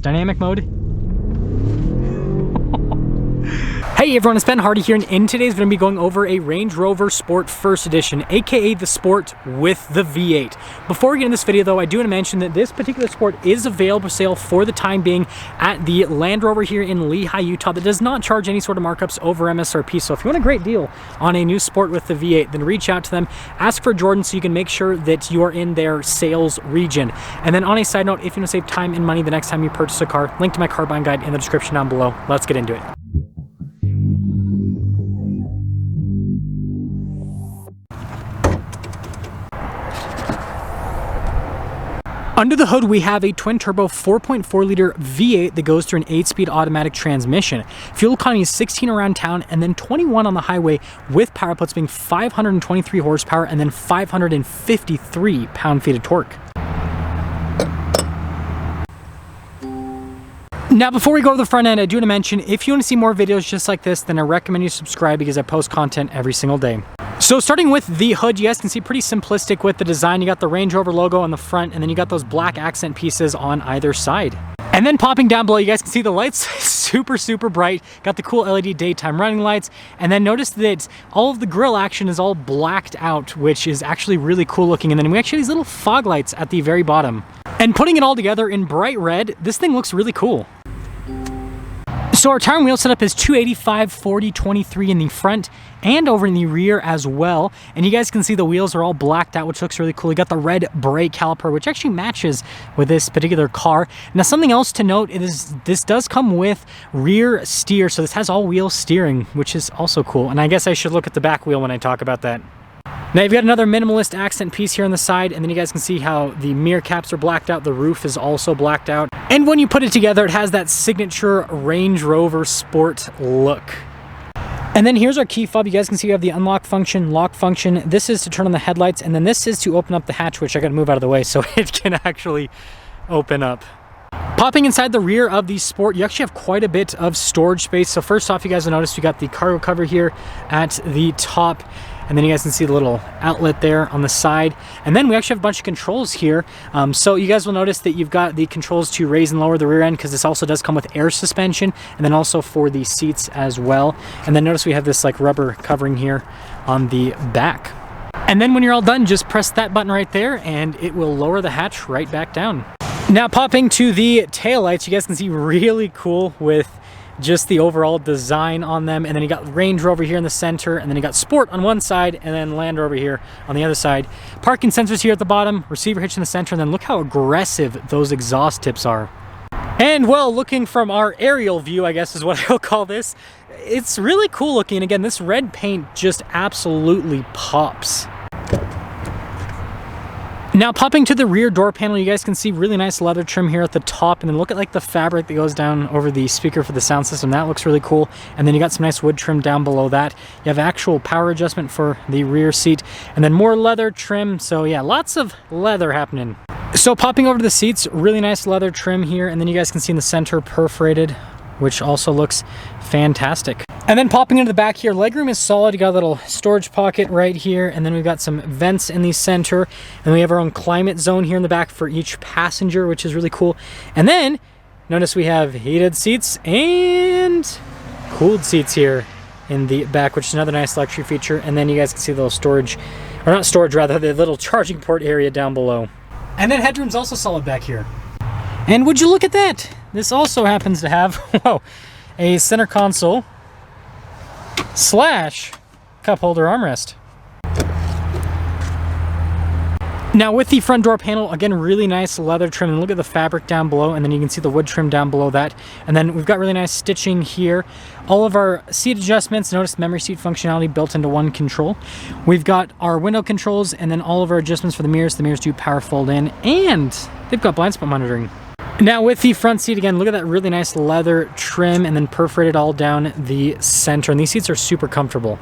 Dynamic mode. Hey everyone, it's Ben Hardy here, and in today's going to be going over a Range Rover Sport First Edition, aka the Sport with the V8. Before we get into this video though, I do want to mention that this particular Sport is available for sale for the time being at the Land Rover here in Lehi, Utah, that does not charge any sort of markups over MSRP. So if you want a great deal on a new Sport with the V8, then reach out to them, ask for Jordan so you can make sure that you are in their sales region. And then on a side note, if you want to save time and money the next time you purchase a car, link to my car buying guide in the description down below. Let's get into it. Under the hood, we have a twin-turbo 4.4-liter V8 that goes through an 8-speed automatic transmission. Fuel economy is 16 around town and then 21 on the highway, with power outputs being 523 horsepower and then 553 pound-feet of torque. Now, before we go to the front end, I do want to mention, if you want to see more videos just like this, then I recommend you subscribe because I post content every single day. So starting with the hood, you guys can see pretty simplistic with the design. You got the Range Rover logo on the front, and then you got those black accent pieces on either side. And then popping down below, you guys can see the lights super bright. Got the cool LED daytime running lights. And then notice that all of the grille action is all blacked out, which is actually really cool looking. And then we actually have these little fog lights at the very bottom. And putting it all together in bright red, this thing looks really cool. So our tire and wheel setup is 285, 40, 23 in the front and over in the rear as well. And you guys can see the wheels are all blacked out, which looks really cool. You got the red brake caliper, which actually matches with this particular car. Now, something else to note is this does come with rear steer. So this has all-wheel steering, which is also cool. And I guess I should look at the back wheel when I talk about that. Now you've got another minimalist accent piece here on the side, and then you guys can see how the mirror caps are blacked out, the roof is also blacked out. And when you put it together, it has that signature Range Rover Sport look. And then here's our key fob. You guys can see we have the unlock function, lock function. This is to turn on the headlights, and then this is to open up the hatch, which I gotta move out of the way so it can actually open up. Popping inside the rear of the Sport, you actually have quite a bit of storage space. So first off, you guys will notice we got the cargo cover here at the top. And then you guys can see the little outlet there on the side. And then we actually have a bunch of controls here. So you guys will notice that you've got the controls to raise and lower the rear end, because this also does come with air suspension, and then also for the seats as well. And then notice we have this like rubber covering here on the back. And then when you're all done, just press that button right there and it will lower the hatch right back down. Now popping to the taillights, you guys can see really cool with just the overall design on them. And then you got Range Rover here in the center, and then you got Sport on one side and then Land Rover here on the other side. Parking sensors here at the bottom, receiver hitch in the center, and then look how aggressive those exhaust tips are. And well, looking from our aerial view, I guess is what I'll call this, it's really cool looking. Again, this red paint just absolutely pops. Now popping to the rear door panel, you guys can see really nice leather trim here at the top, and then look at like the fabric that goes down over the speaker for the sound system. That looks really cool. And then you got some nice wood trim down below that. You have actual power adjustment for the rear seat, and then more leather trim. So yeah, lots of leather happening. So popping over to the seats, really nice leather trim here, and then you guys can see in the center perforated, which also looks fantastic. And then popping into the back here, legroom is solid. You got a little storage pocket right here, and then we've got some vents in the center, and we have our own climate zone here in the back for each passenger, which is really cool. And then notice we have heated seats and cooled seats here in the back, which is another nice luxury feature. And then you guys can see the little storage, or not storage rather, the little charging port area down below. And then headroom's also solid back here. And would you look at that? This also happens to have, whoa, a center console / cup holder armrest. Now with the front door panel, again, really nice leather trim, and look at the fabric down below, and then you can see the wood trim down below that. And then we've got really nice stitching here. All of our seat adjustments, notice memory seat functionality built into one control. We've got our window controls, and then all of our adjustments for the mirrors. The mirrors do power fold in, and they've got blind spot monitoring. Now with the front seat, again, look at that really nice leather trim, and then perforated all down the center. And these seats are super comfortable.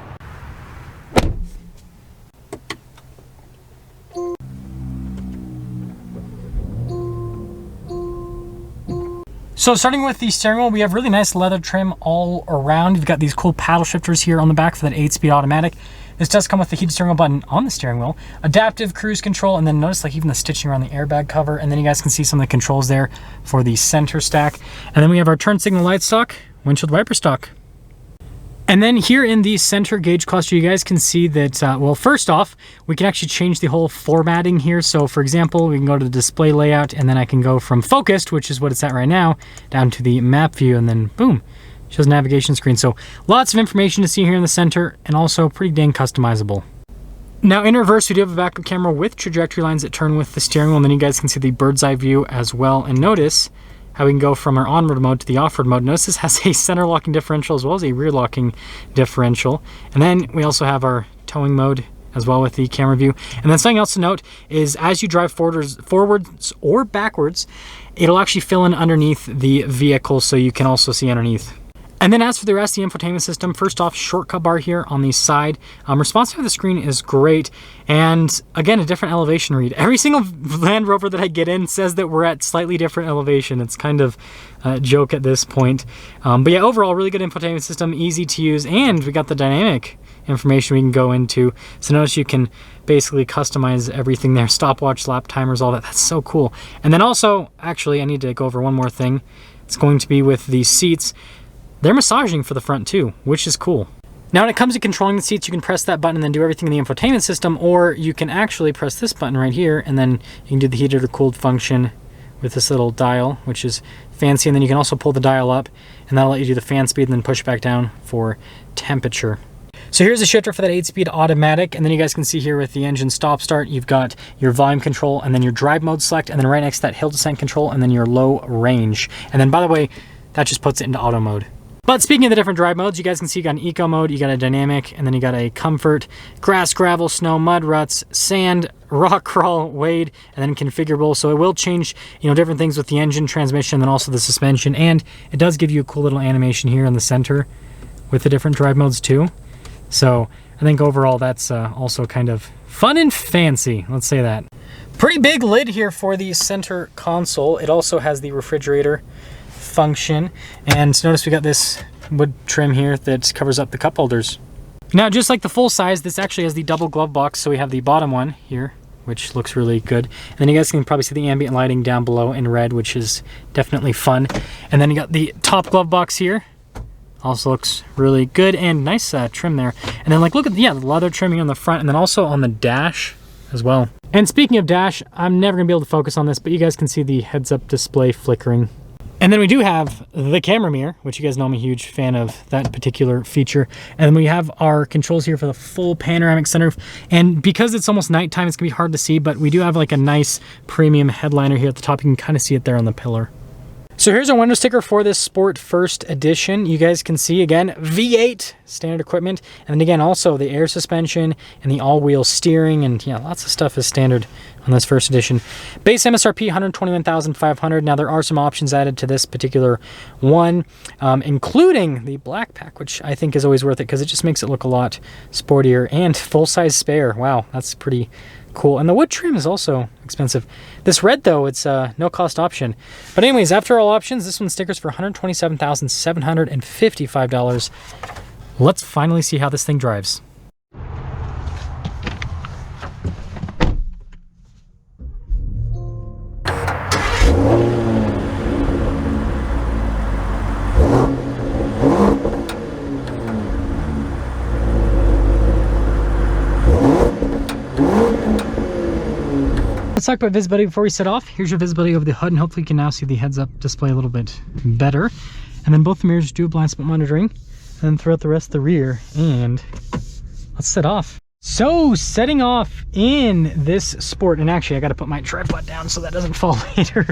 So starting with the steering wheel, we have really nice leather trim all around. You've got these cool paddle shifters here on the back for that 8-speed automatic. This does come with the heated steering wheel button on the steering wheel, adaptive cruise control, and then notice like even the stitching around the airbag cover, and then you guys can see some of the controls there for the center stack. And then we have our turn signal light stock, windshield wiper stock. And then here in the center gauge cluster, you guys can see that, well, first off, we can actually change the whole formatting here. So for example, we can go to the display layout, and then I can go from focused, which is what it's at right now, down to the map view, and then boom, shows navigation screen. So lots of information to see here in the center, and also pretty dang customizable. Now in reverse, we do have a backup camera with trajectory lines that turn with the steering wheel, and then you guys can see the bird's eye view as well. And notice how we can go from our onward mode to the off-road mode. Notice this has a center locking differential as well as a rear locking differential. And then we also have our towing mode as well with the camera view. And then something else to note is as you drive forwards or backwards, it'll actually fill in underneath the vehicle so you can also see underneath. And then as for the rest of the infotainment system, first off, shortcut bar here on the side. Responsive to the screen is great. And again, a different elevation read. Every single Land Rover that I get in says that we're at slightly different elevation. It's kind of a joke at this point. But yeah, overall, really good infotainment system, easy to use. And we got the dynamic information we can go into. So notice you can basically customize everything there. Stopwatch, lap timers, all that. That's so cool. And then also, actually, I need to go over one more thing. It's going to be with the seats. They're massaging for the front too, which is cool. Now when it comes to controlling the seats, you can press that button and then do everything in the infotainment system, or you can actually press this button right here and then you can do the heated or cooled function with this little dial, which is fancy. And then you can also pull the dial up and that'll let you do the fan speed and then push back down for temperature. So here's a shifter for that 8-speed automatic, and then you guys can see here with the engine stop start, you've got your volume control and then your drive mode select, and then right next to that hill descent control, and then your low range. And then by the way, that just puts it into auto mode. But speaking of the different drive modes, you guys can see you got an eco mode, you got a dynamic, and then you got a comfort, grass, gravel, snow, mud, ruts, sand, rock crawl, wade, and then configurable. So it will change, different things with the engine, transmission, and also the suspension. And it does give you a cool little animation here in the center with the different drive modes too. So I think overall that's also kind of fun and fancy, let's say that. Pretty big lid here for the center console. It also has the refrigerator function, and notice we got this wood trim here that covers up the cup holders. Now just like the full size, this actually has the double glove box, so we have the bottom one here, which looks really good, and then you guys can probably see the ambient lighting down below in red, which is definitely fun. And then you got the top glove box here, also looks really good, and nice trim there. And then like look at the leather trimming on the front, and then also on the dash as well. And speaking of dash, I'm never gonna be able to focus on this, but you guys can see the heads-up display flickering. And then we do have the camera mirror, which you guys know I'm a huge fan of that particular feature. And then we have our controls here for the full panoramic sunroof. And because it's almost nighttime, it's gonna be hard to see, but we do have like a nice premium headliner here at the top. You can kind of see it there on the pillar. So here's our window sticker for this Sport First Edition. You guys can see, again, V8 standard equipment. And then again, also the air suspension and the all-wheel steering, and yeah, lots of stuff is standard on this First Edition. Base MSRP, $121,500. Now there are some options added to this particular one, including the black pack, which I think is always worth it because it just makes it look a lot sportier, and full-size spare. Wow, that's pretty cool. And the wood trim is also expensive. This red though, it's a no cost option. But anyways, after all options, this one stickers for $127,755. Let's finally see how this thing drives. Let's talk about visibility before we set off. Here's your visibility over the hood, and hopefully you can now see the heads-up display a little bit better. And then both the mirrors do blind spot monitoring, and then throughout the rest of the rear. And let's set off. So setting off in this Sport, and actually I got to put my tripod down so that doesn't fall later.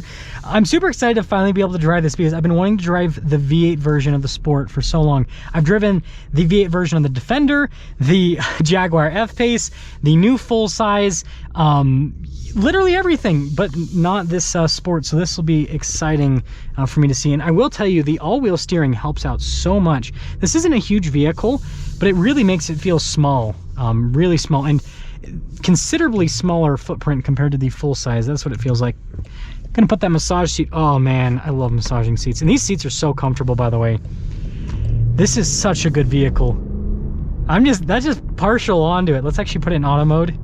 I'm super excited to finally be able to drive this because I've been wanting to drive the V8 version of the Sport for so long. I've driven the V8 version of the Defender, the Jaguar F-Pace, the new full size, literally everything, but not this Sport. So this will be exciting for me to see. And I will tell you, the all-wheel steering helps out so much. This isn't a huge vehicle, but it really makes it feel small, really small, and considerably smaller footprint compared to the full size. That's what it feels like. Gonna put that massage seat. Oh man, I love massaging seats, and these seats are so comfortable, by the way. This is such a good vehicle. That's just partial onto it. Let's actually put it in auto mode.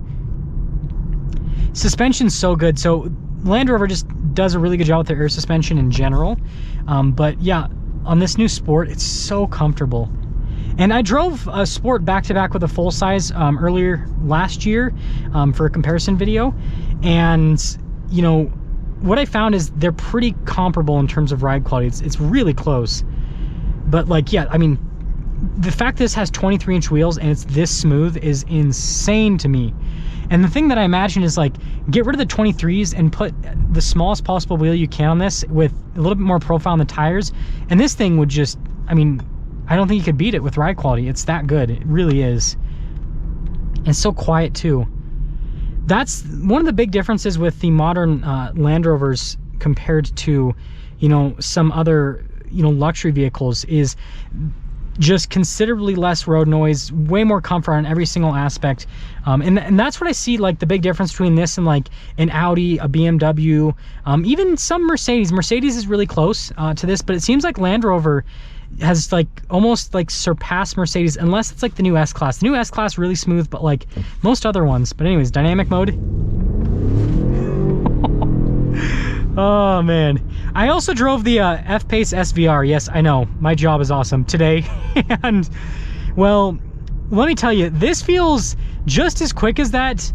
Suspension's so good. So Land Rover just does a really good job with their air suspension in general. But yeah, on this new Sport, it's so comfortable. And I drove a Sport back-to-back with a full-size earlier last year for a comparison video. And, you know, what I found is they're pretty comparable in terms of ride quality. It's really close. But, like, yeah, I mean, the fact this has 23-inch wheels and it's this smooth is insane to me. And the thing that I imagine is, like, get rid of the 23s and put the smallest possible wheel you can on this with a little bit more profile on the tires. And this thing would just, I mean, I don't think you could beat it with ride quality. It's that good. It really is. And so quiet, too. That's one of the big differences with the modern Land Rovers compared to, you know, some other, you know, luxury vehicles is just considerably less road noise, way more comfort on every single aspect. And that's what I see, like, the big difference between this and, like, an Audi, a BMW, even some Mercedes. Mercedes is really close to this, but it seems like Land Rover has, like, almost, like, surpassed Mercedes, unless it's, like, the new S-Class. The new S-Class really smooth, but, like, most other ones. But anyways, dynamic mode. Oh, man. I also drove the F-Pace SVR. Yes, I know. My job is awesome today. And, well, let me tell you, this feels just as quick as that,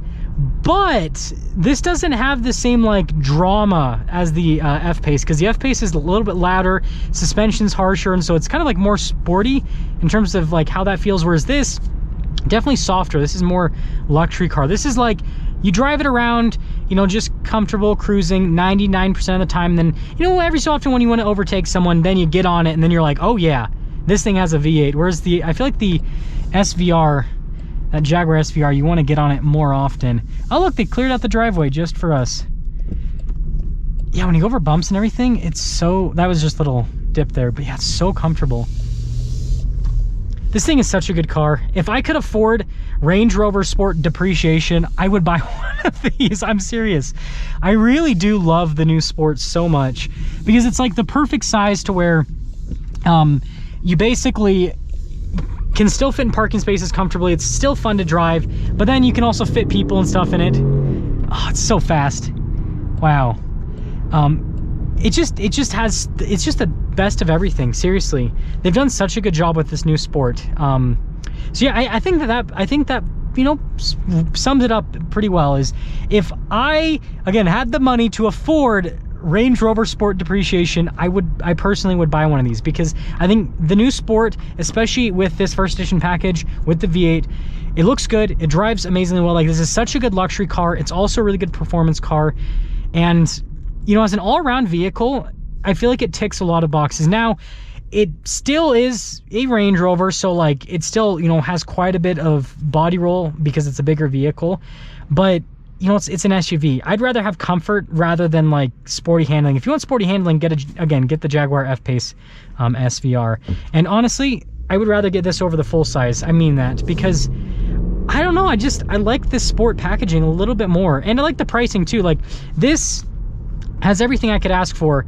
but this doesn't have the same, like, drama as the F-Pace, because the F-Pace is a little bit louder, suspension's harsher, and so it's kind of, like, more sporty in terms of, like, how that feels, whereas this, definitely softer. This is more luxury car. This is like, you drive it around, you know, just comfortable cruising 99% of the time. Then, you know, every so often when you want to overtake someone, then you get on it and then you're like, oh yeah, this thing has a V8. Whereas I feel like the SVR, that Jaguar SVR, you want to get on it more often. Oh look, they cleared out the driveway just for us. Yeah, when you go over bumps and everything, it's so, that was just a little dip there, but yeah, it's so comfortable. This thing is such a good car. If I could afford Range Rover Sport depreciation, I would buy one of these. I'm serious. I really do love the new Sport so much because it's like the perfect size to where you basically can still fit in parking spaces comfortably. It's still fun to drive, but then you can also fit people and stuff in it. Oh, it's so fast. Wow. It's just the best of everything. Seriously, they've done such a good job with this new Sport. So yeah, I think that you know, sums it up pretty well. Is if I again had the money to afford Range Rover Sport depreciation, I personally would buy one of these, because I think the new Sport, especially with this first edition package with the V8, it looks good, it drives amazingly well. Like, this is such a good luxury car. It's also a really good performance car, and you know, as an all-around vehicle, I feel like it ticks a lot of boxes. Now, it still is a Range Rover, so like it still, you know, has quite a bit of body roll because it's a bigger vehicle, but you know, it's an SUV. I'd rather have comfort rather than like sporty handling. If you want sporty handling, get the Jaguar F-Pace SVR. And honestly, I would rather get this over the full size. I mean that, because I don't know, I like this Sport packaging a little bit more, and I like the pricing too. Like, this has everything I could ask for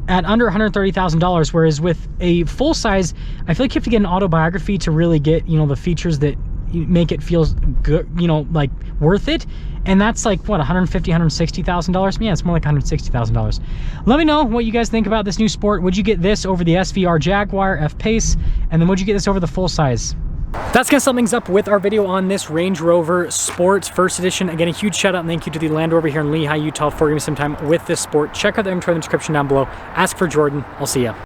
at under $130,000, whereas with a full size, I feel like you have to get an autobiography to really get, you know, the features that make it feel good, you know, like worth it. And that's like, what, $150,000-$160,000? Yeah, it's more like $160,000. Let me know what you guys think about this new Sport. Would you get this over the SVR Jaguar F-Pace? And then would you get this over the full size? That's gonna sum things up with our video on this Range Rover Sport First Edition. Again, a huge shout out and thank you to the Land Rover here in Lehi, Utah for giving me some time with this Sport. Check out the inventory in the description down below. Ask for Jordan. I'll see ya.